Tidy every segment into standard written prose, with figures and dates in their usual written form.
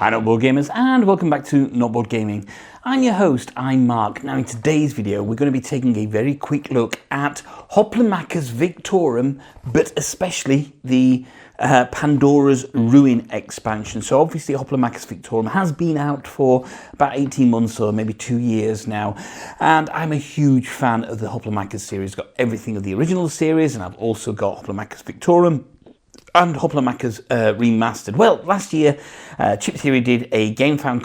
Hi Not Board Gamers, and welcome back to Not Board Gaming. I'm your host, I'm Mark. Now in today's video we're going to be taking a very quick look at Hoplomachus Victorum, but especially the Pandora's Ruin expansion. So obviously Hoplomachus Victorum has been out for about 18 months or maybe 2 years now, and I'm a huge fan of the Hoplomachus series. Got everything of the original series, and I've also got Hoplomachus Victorum and Hoplomachus Remastered. Well, last year Chip Theory did a GameFound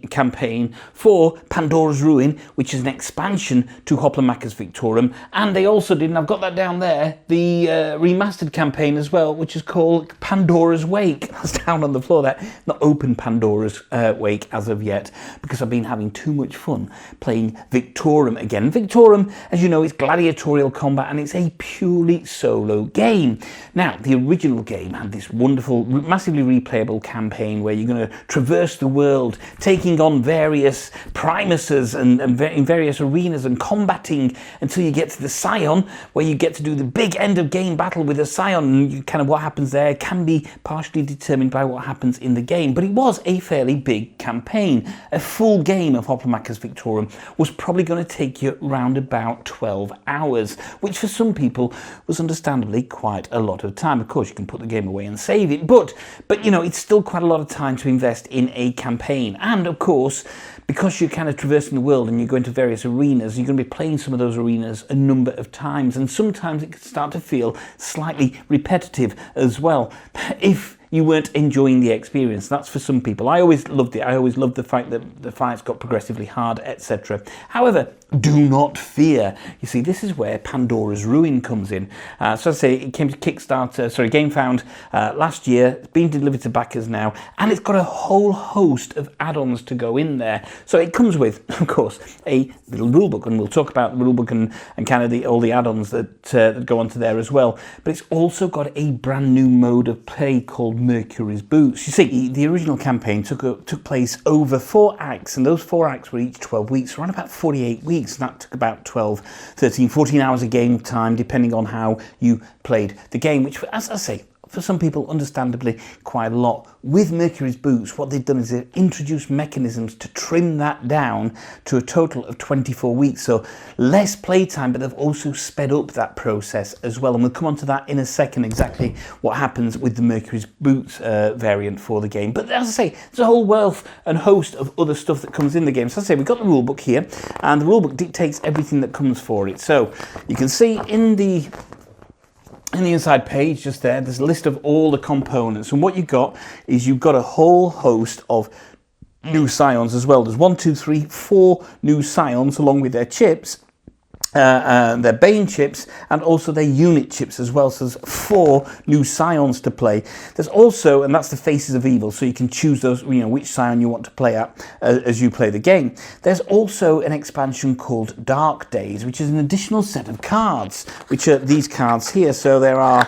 campaign for Pandora's Ruin, which is an expansion to Hoplomachus Victorum, and they also did, and I've got that down there, the remastered campaign as well, which is called Pandora's Wake. That's down on the floor there. Not open Pandora's Wake as of yet, because I've been having too much fun playing Victorum again. Victorum, as you know, is gladiatorial combat, and it's a purely solo game. Now, the original game had this wonderful, massively replayable campaign where you're going to traverse the world, taking on various primuses and in various arenas and combating until you get to the Scion, where you get to do the big end of game battle with the Scion. And kind of what happens there can be partially determined by what happens in the game, but it was a fairly big campaign. A full game of Hoplomachus Victorum was probably going to take you around about 12 hours, which for some people was understandably quite a lot of time. Of course, you can put the game away and save it, but you know, it's still quite a lot of time to invest in a campaign. And of course, because you're kind of traversing the world and you're going to various arenas, you're going to be playing some of those arenas a number of times, and sometimes it can start to feel slightly repetitive as well if you weren't enjoying the experience. That's for some people. I always loved it. I always loved the fact that the fights got progressively hard, etc. However, do not fear. You see, this is where Pandora's Ruin comes in. So I say it came to GameFound last year. It's been delivered to backers now, and it's got a whole host of add-ons to go in there. So it comes with, of course, a little rulebook, and we'll talk about the rulebook and kind of all the add-ons that go onto there as well. But it's also got a brand new mode of play called Mercury's Boots. You see, the original campaign took place over 4 acts, and those 4 acts were each 12 weeks, around about 48 weeks. And that took about 12, 13, 14 hours of game time, depending on how you played the game, which, as I say, for some people, understandably, quite a lot. With Mercury's Boots, what they've done is they've introduced mechanisms to trim that down to a total of 24 weeks. So less playtime, but they've also sped up that process as well. And we'll come on to that in a second, exactly what happens with the Mercury's Boots variant for the game. But as I say, there's a whole wealth and host of other stuff that comes in the game. So as I say, we've got the rulebook here, and the rulebook dictates everything that comes for it. So you can see in the inside page just there's a list of all the components, and what you've got is you've got a whole host of new Scions as well. There's 1, 2, 3, 4 new Scions along with their chips, their Bane chips, and also their unit chips as well. So there's 4 new Scions to play. There's also, and that's the Faces of Evil, so you can choose those, you know, which Scion you want to play at as you play the game. There's also an expansion called Dark Days, which is an additional set of cards, which are these cards here. So there are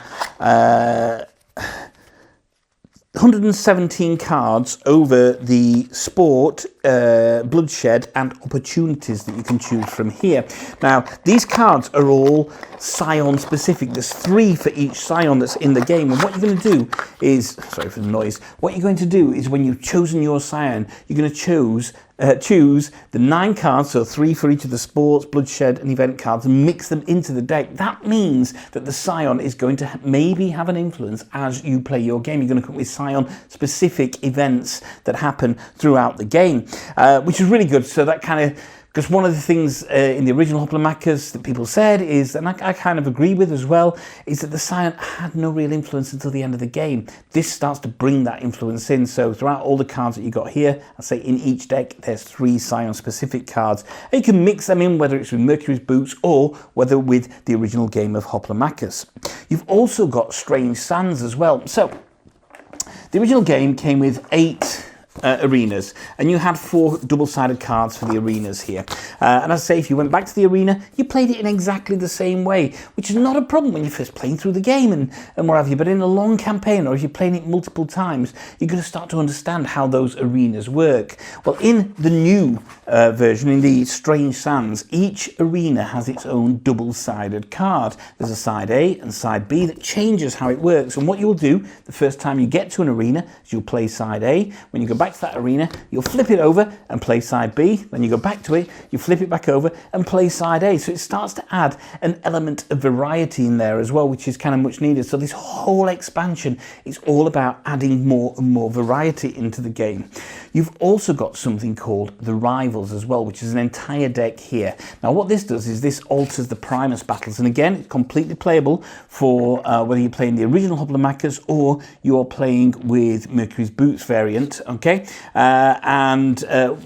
117 cards over the sport, bloodshed, and opportunities that you can choose from here. Now, these cards are all Scion specific. There's 3 for each Scion that's in the game. And what you're going to do is, sorry for the noise, what you're going to do is when you've chosen your Scion, you're going to choose the 9 cards, so 3 for each of the sports, bloodshed, and event cards, and mix them into the deck. That means that the Scion is going to maybe have an influence as you play your game. You're going to come up with Scion-specific events that happen throughout the game, which is really good. So that kind of, because one of the things in the original Hoplomachus that people said is, and I kind of agree with as well, is that the Scion had no real influence until the end of the game. This starts to bring that influence in. So throughout all the cards that you got here, I say in each deck, there's 3 Scion-specific cards. And you can mix them in, whether it's with Mercury's Boots or whether with the original game of Hoplomachus. You've also got Strange Sands as well. So the original game came with 8 arenas, and you had 4 double-sided cards for the arenas here, and as I say, if you went back to the arena, you played it in exactly the same way, which is not a problem when you're first playing through the game and what have you. But in a long campaign, or if you're playing it multiple times, you're going to start to understand how those arenas work. Well, in the new version, in the Strange Sands, each arena has its own double-sided card. There's a side A and side B that changes how it works, and what you'll do the first time you get to an arena is you'll play side A. When you go back that's that arena. You'll flip it over and play side B. Then you go back to it, you flip it back over and play side A. So it starts to add an element of variety in there as well, which is kind of much needed. So this whole expansion is all about adding more and more variety into the game. You've also got something called the Rivals as well, which is an entire deck here. Now what this does is this alters the Primus battles, and again it's completely playable for whether you're playing the original Hoplomachus or you're playing with Mercury's Boots variant, okay?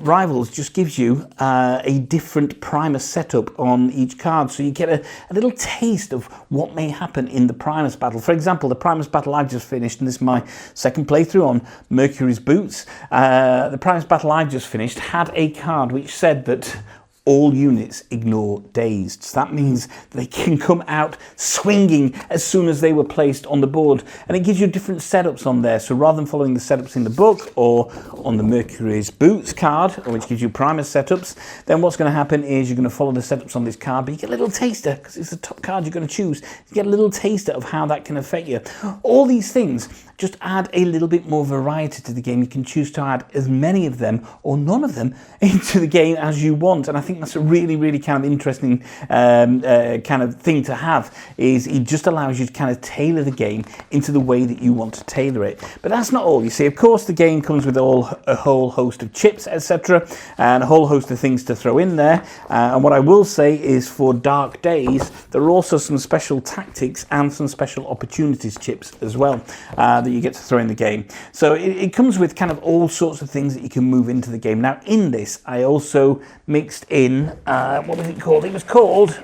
Rivals just gives you a different Primus setup on each card, so you get a little taste of what may happen in the Primus battle. For example, the Primus battle I've just finished, and this is my second playthrough on Mercury's Boots, the Primus battle I've just finished had a card which said that all units ignore dazed. So that means they can come out swinging as soon as they were placed on the board. And it gives you different setups on there. So rather than following the setups in the book or on the Mercury's Boots card, which gives you Primus setups, then what's going to happen is you're going to follow the setups on this card, but you get a little taster, because it's the top card you're going to choose. You get a little taster of how that can affect you. All these things just add a little bit more variety to the game. You can choose to add as many of them or none of them into the game as you want. And I think that's a really, really kind of interesting kind of thing to have, is it just allows you to kind of tailor the game into the way that you want to tailor it. But that's not all. You see, of course, the game comes with a whole host of chips, etc., and a whole host of things to throw in there. And what I will say is for Dark Days, there are also some special tactics and some special opportunities chips as well that you get to throw in the game. So it comes with kind of all sorts of things that you can move into the game. Now, in this, I also mixed in, what was it called? It was called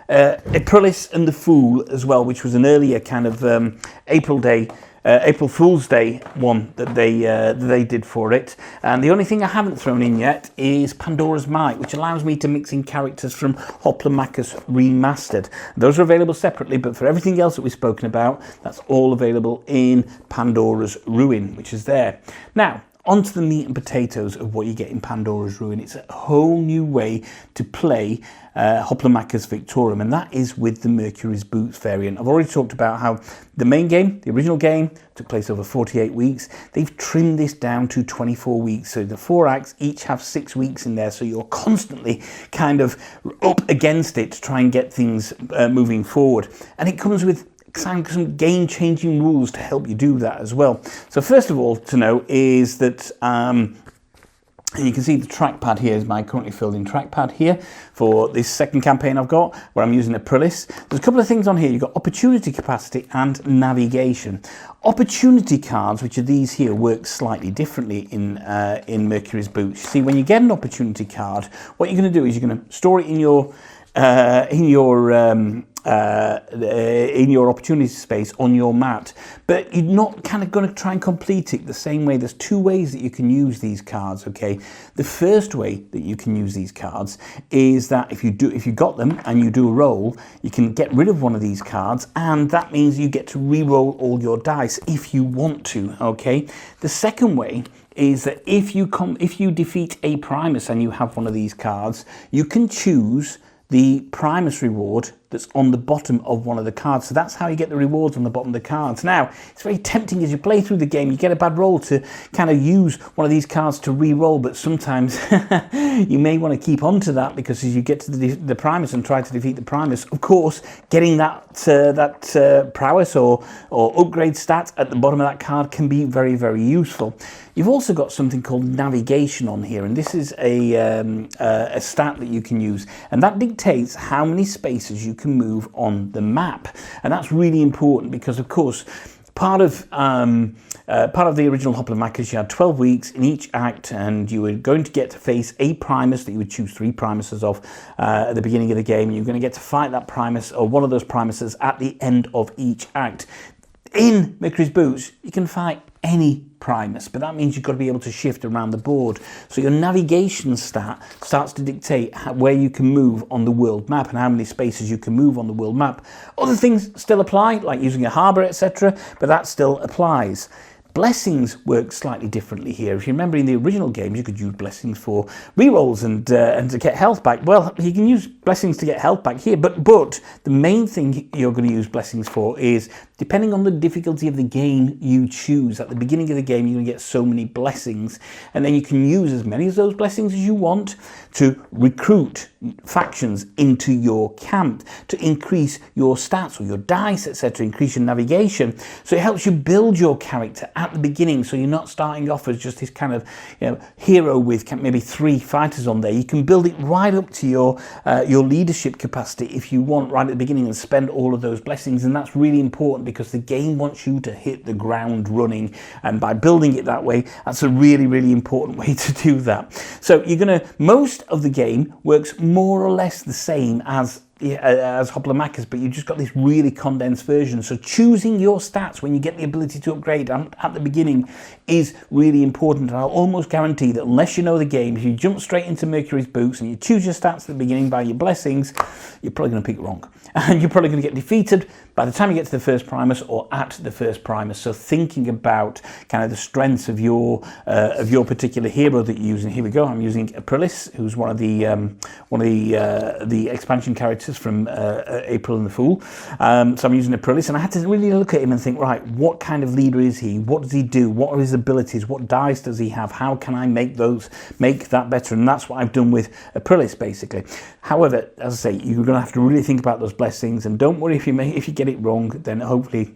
Aprilis and the Fool as well, which was an earlier kind of April Fool's Day one that they did for it. And the only thing I haven't thrown in yet is Pandora's Might, which allows me to mix in characters from Hoplomachus Remastered. Those are available separately, but for everything else that we've spoken about, that's all available in Pandora's Ruin, which is there. Now, onto the meat and potatoes of what you get in Pandora's Ruin. It's a whole new way to play Hoplomachus Victorum, and that is with the Mercury's Boots variant. I've already talked about how the main game, the original game, took place over 48 weeks. They've trimmed this down to 24 weeks. So the 4 acts each have 6 weeks in there, so you're constantly kind of up against it to try and get things moving forward. And it comes with some game-changing rules to help you do that as well. So first of all to know is that and you can see the trackpad here is my currently filled in trackpad here for this second campaign I've got, where I'm using Aprilis. There's a couple of things on here. You've got opportunity capacity and navigation. Opportunity cards, which are these here, work slightly differently in Mercury's Boots. See, when you get an opportunity card, what you're going to do is you're going to store it in your opportunity space on your mat, but you're not kind of going to try and complete it the same way. There's 2 ways that you can use these cards, okay? The first way that you can use these cards is that if you got them and you do a roll, you can get rid of one of these cards, and that means you get to re-roll all your dice if you want to, okay? The second way is that if you defeat a Primus and you have one of these cards, you can choose the Primus reward that's on the bottom of one of the cards. So that's how you get the rewards on the bottom of the cards. Now, it's very tempting as you play through the game, you get a bad roll to kind of use one of these cards to re-roll, but sometimes you may want to keep on to that, because as you get to the Primus and try to defeat the Primus, of course, getting that prowess or upgrade stat at the bottom of that card can be very, very useful. You've also got something called navigation on here, and this is a stat that you can use, and that dictates how many spaces you can move on the map. And that's really important because, of course, part of the original Hoplomachus, you had 12 weeks in each act, and you were going to get to face a Primus that you would choose 3 Primuses of at the beginning of the game. You're going to get to fight that Primus or one of those Primuses at the end of each act. In Mercury's Boots, you can fight any Primus, but that means you've got to be able to shift around the board. So your navigation stat starts to dictate where you can move on the world map and how many spaces you can move on the world map. Other things still apply, like using a harbour, etc., but that still applies. Blessings work slightly differently here. If you remember in the original games, you could use blessings for rerolls and to get health back. Well, you can use blessings to get health back here, but the main thing you're going to use blessings for is, depending on the difficulty of the game you choose. At the beginning of the game, you're going to get so many blessings, and then you can use as many of those blessings as you want to recruit factions into your camp, to increase your stats or your dice, etc., increase your navigation. So it helps you build your character at the beginning, so you're not starting off as just this kind of hero with maybe 3 fighters on there. You can build it right up to your leadership capacity if you want right at the beginning and spend all of those blessings. And that's really important because the game wants you to hit the ground running, and by building it that way, that's a really, really important way to do that. So most of the game works more or less the same as Hoplomachus, but you've just got this really condensed version. So choosing your stats when you get the ability to upgrade at the beginning is really important. And I'll almost guarantee that unless you know the game, if you jump straight into Mercury's boots and you choose your stats at the beginning by your blessings, you're probably going to pick wrong. And you're probably going to get defeated by the time you get to the first Primus or at the first Primus. So thinking about kind of the strengths of your particular hero that you're using. Here we go. I'm using Aprilis, who's one of the expansion characters from April and the Fool. So I'm using Aprilis, and I had to really look at him and think, right, what kind of leader is he? What does he do? What are his abilities? What dice does he have? How can I make that better? And that's what I've done with Aprilis, basically. However, as I say, you're going to have to really think about those blessings, and don't worry if you get it wrong. Then hopefully,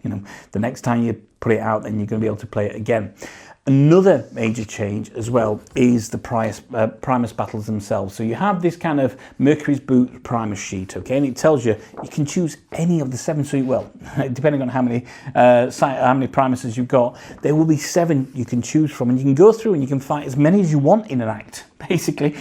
the next time you put it out, then you're going to be able to play it again. Another major change as well is the Primus battles themselves. So you have this kind of Mercury's Boot Primus sheet, okay, and it tells you can choose any of the 7. So, well, depending on how many Primuses you've got, there will be 7 you can choose from, and you can go through and you can fight as many as you want in an act, basically.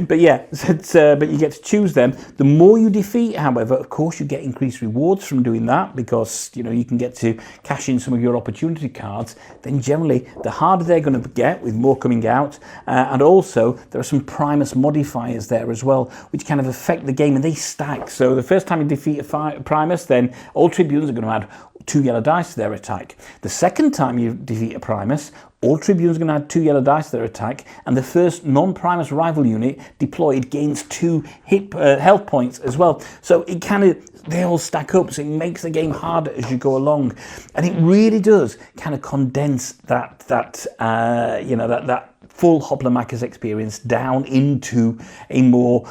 But you get to choose them. The more you defeat, however, of course, you get increased rewards from doing that, because you can get to cash in some of your opportunity cards. Then generally, the harder they're going to get, with more coming out, and also there are some Primus modifiers there as well, which kind of affect the game, and they stack. So the first time you defeat a Primus, then all Tribunes are going to add 2 yellow dice to their attack. The second time you defeat a Primus, all Tribunes are going to add 2 yellow dice to their attack, and the first non-Primus rival unit deployed gains 2 health points as well. So it they all stack up, so it makes the game harder as you go along, and it really does kind of condense that full Hoplomachus experience down into a more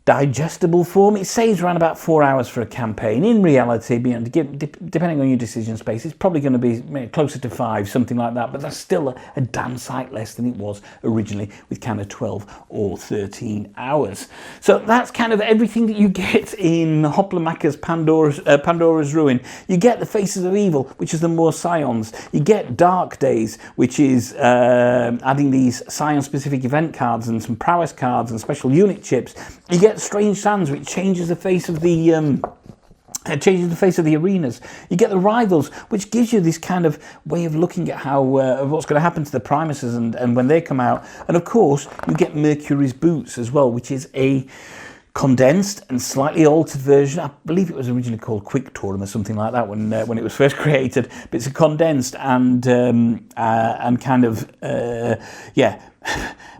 digestible form. It saves around about 4 hours for a campaign. In reality, depending on your decision space, it's probably going to be closer to 5, something like that, but that's still a damn sight less than it was originally, with kind of 12 or 13 hours. So that's kind of everything that you get in Hoplomachus Pandora's Ruin. You get the Faces of Evil, which is the more Scions. You get Dark Days, which is adding these Scion-specific event cards and some prowess cards and special unit chips. You get Strange Sands, which changes the face of the arenas. You get the Rivals, which gives you this kind of way of looking at how what's going to happen to the Primuses and when they come out. And of course, you get Mercury's Boots as well, which is a condensed and slightly altered version. I believe it was originally called Victorum or something like that when it was first created. But it's a condensed and kind of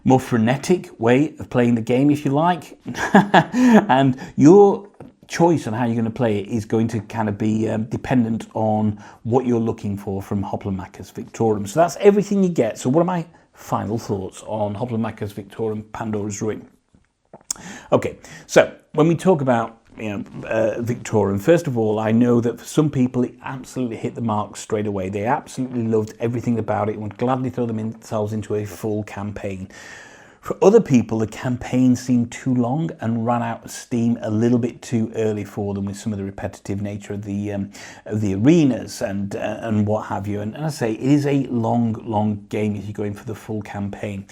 more frenetic way of playing the game, if you like. And your choice on how you're going to play it is going to kind of be dependent on what you're looking for from Hoplomachus Victorum. So that's everything you get. So what are my final thoughts on Hoplomachus Victorum Pandora's Ruin? Okay, so when we talk about Victorum, first of all, I know that for some people it absolutely hit the mark straight away. They absolutely loved everything about it and would gladly throw themselves into a full campaign. For other people, the campaign seemed too long and ran out of steam a little bit too early for them, with some of the repetitive nature of the arenas and what have you. And as I say, it is a long game if you go in for the full campaign.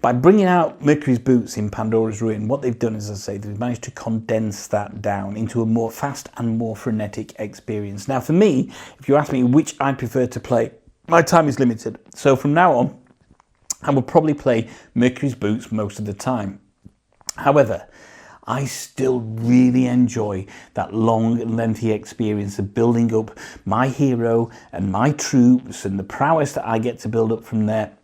By bringing out Mercury's Boots in Pandora's Ruin, what they've done is, as I say, they've managed to condense that down into a more fast and more frenetic experience. Now, for me, if you ask me which I prefer to play, my time is limited. So from now on, I will probably play Mercury's Boots most of the time. However, I still really enjoy that long and lengthy experience of building up my hero and my troops and the prowess that I get to build up from there.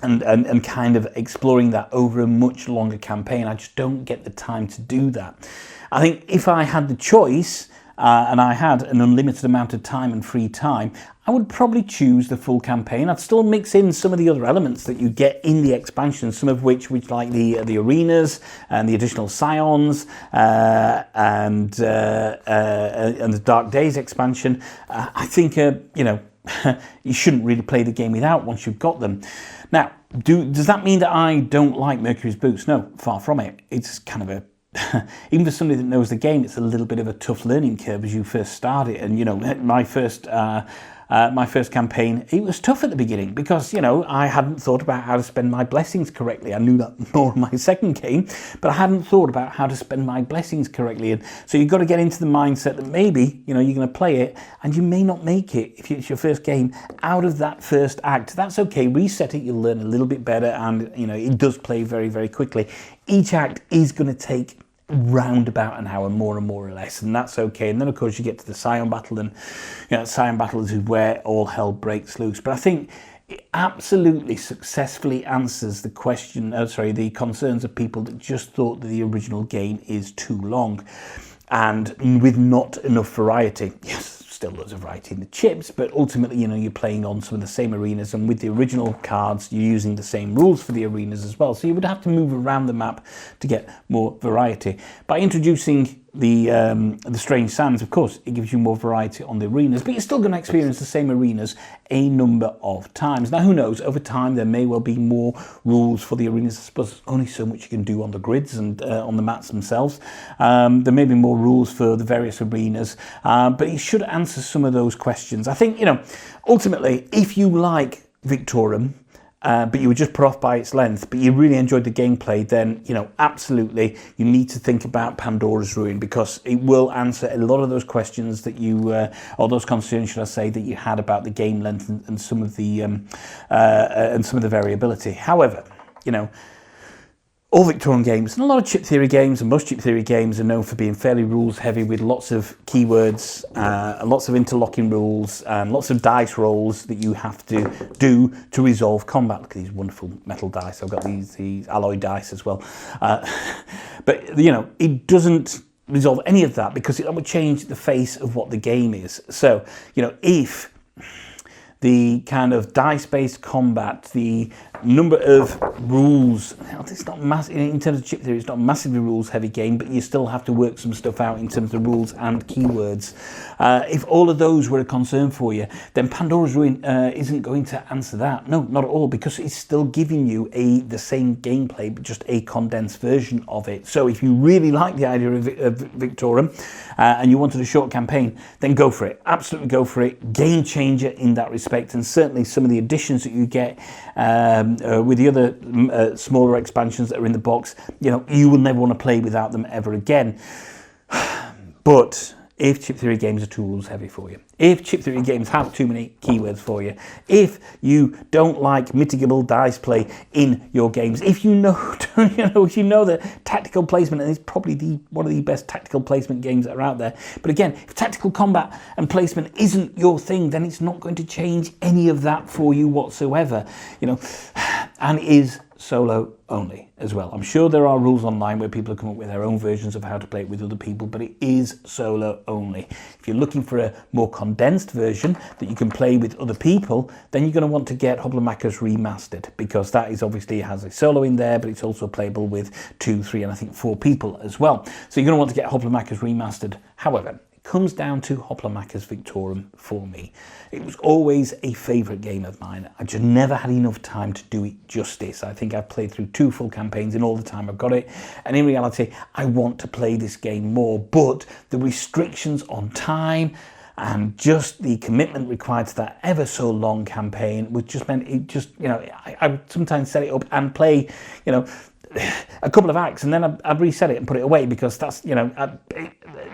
And kind of exploring that over a much longer campaign. I just don't get the time to do that. I think if I had the choice and I had an unlimited amount of time and free time, I would probably choose the full campaign. I'd still mix in some of the other elements that you get in the expansion, some of which like the arenas and the additional scions and the Dark Days expansion. I think you shouldn't really play the game without once you've got them. Now, does that mean that I don't like Mercury's boots? No, far from it. It's kind of even for somebody that knows the game, it's a little bit of a tough learning curve as you first start it. And my first campaign, it was tough at the beginning because I hadn't thought about how to spend my blessings correctly. I knew that more in my second game, but I hadn't thought about how to spend my blessings correctly. And so you've got to get into the mindset that maybe you're going to play it and you may not make it if it's your first game out of that first act. That's okay. Reset it. You'll learn a little bit better, and it does play very, very quickly. Each act is going to take round about an hour, more or less, and that's okay. And then of course you get to the Scion battle, and Scion battle is where all hell breaks loose. But I think it absolutely successfully answers the the concerns of people that just thought that the original game is too long and with not enough variety. Yes, still loads of variety in the chips, but ultimately, you're playing on some of the same arenas, and with the original cards, you're using the same rules for the arenas as well. So you would have to move around the map to get more variety. By introducing the strange sands, of course, it gives you more variety on the arenas, but you're still going to experience the same arenas a number of times. Now, who knows? Over time, there may well be more rules for the arenas. I suppose there's only so much you can do on the grids and on the mats themselves. There may be more rules for the various arenas, but it should answer some of those questions. I think, ultimately, if you like Victorum, but you were just put off by its length, but you really enjoyed the gameplay, then, absolutely, you need to think about Pandora's Ruin, because it will answer a lot of those questions that you, or those concerns, should I say, that you had about the game length and some of the variability. However, all Victorian games, and a lot of chip theory games, and most chip theory games are known for being fairly rules heavy, with lots of keywords, lots of interlocking rules, and lots of dice rolls that you have to do to resolve combat. Look at these wonderful metal dice. I've got these alloy dice as well. But, it doesn't resolve any of that, because it would change the face of what the game is. So, if the kind of dice-based combat, the number of rules, it's not massive in terms of chip theory, it's not a massively rules-heavy game, but you still have to work some stuff out in terms of rules and keywords. If all of those were a concern for you, then Pandora's Ruin isn't going to answer that. No, not at all, because it's still giving you the same gameplay, but just a condensed version of it. So if you really like the idea of Victorum and you wanted a short campaign, then go for it. Absolutely go for it. Game changer in that respect, and certainly some of the additions that you get with the other smaller expansions that are in the box, you will never want to play without them ever again. But if chip theory games are too rules heavy for you, if chip theory games have too many keywords for you, if you don't like mitigable dice play in your games, if you know that tactical placement is probably one of the best tactical placement games that are out there, but again, if tactical combat and placement isn't your thing, then it's not going to change any of that for you whatsoever, and it is solo only as well. I'm sure there are rules online where people have come up with their own versions of how to play it with other people, but it is solo only. If you're looking for a more condensed version that you can play with other people, then you're going to want to get Hoplomachus Remastered, because that is obviously has a solo in there, but it's also playable with 2, 3, and I think 4 people as well. So you're going to want to get Hoplomachus Remastered. However, comes down to Hoplomachus Victorum for me. It was always a favourite game of mine. I just never had enough time to do it justice. I think I've played through 2 full campaigns in all the time I've got it, and in reality I want to play this game more, but the restrictions on time and just the commitment required to that ever so long campaign, which just meant it just, I would sometimes set it up and play, a couple of acts, and then I'd reset it and put it away, because that's, you know,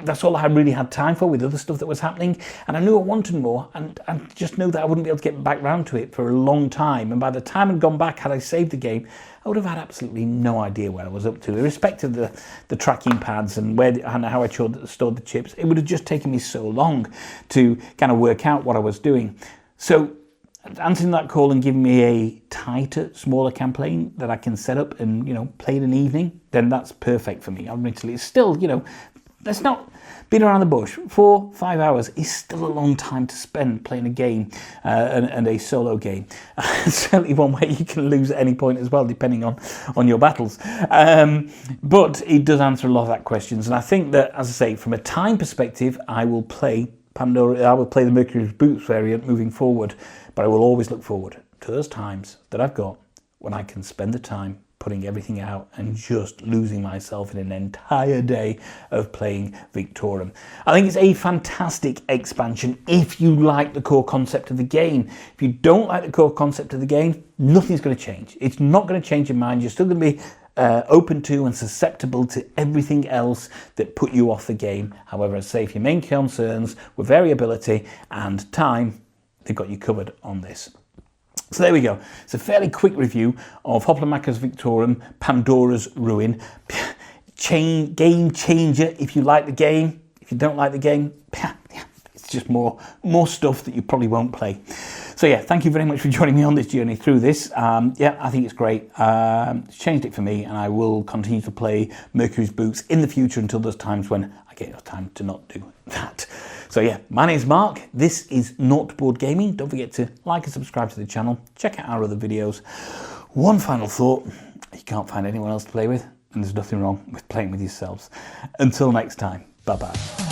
that's all I really had time for with other stuff that was happening, and I knew I wanted more, and I just knew that I wouldn't be able to get back round to it for a long time. And by the time I'd gone back, had I saved the game, I would have had absolutely no idea where I was up to, irrespective of the tracking pads and how I stored the chips. It would have just taken me so long to kind of work out what I was doing. So answering that call and giving me a tighter, smaller campaign that I can set up and, you know, play in an evening, then that's perfect for me. Admittedly, it's still, you know, that's not being around the bush. 4-5 hours is still a long time to spend playing a game, and a solo game. Certainly one where you can lose at any point as well, depending on your battles. But it does answer a lot of that questions, and I think that, as I say, from a time perspective, I will play the Mercury Boots variant moving forward, but I will always look forward to those times that I've got when I can spend the time putting everything out and just losing myself in an entire day of playing Victorum. I think it's a fantastic expansion if you like the core concept of the game. If you don't like the core concept of the game, nothing's going to change. It's not going to change your mind. You're still going to be open to and susceptible to everything else that put you off the game. However, I say, if your main concerns were variability and time, they've got you covered on this. So there we go. It's a fairly quick review of Hoplomachus Victorum, Pandora's Ruin. Game changer if you like the game. If you don't like the game, it's just more stuff that you probably won't play. So yeah, thank you very much for joining me on this journey through this. Yeah, I think it's great. It's changed it for me, and I will continue to play Mercury's Boots in the future until there's times when I get enough time to not do that. So yeah, my name's Mark. This is Not Board Gaming. Don't forget to like and subscribe to the channel. Check out our other videos. One final thought: you can't find anyone else to play with, and there's nothing wrong with playing with yourselves. Until next time, bye bye.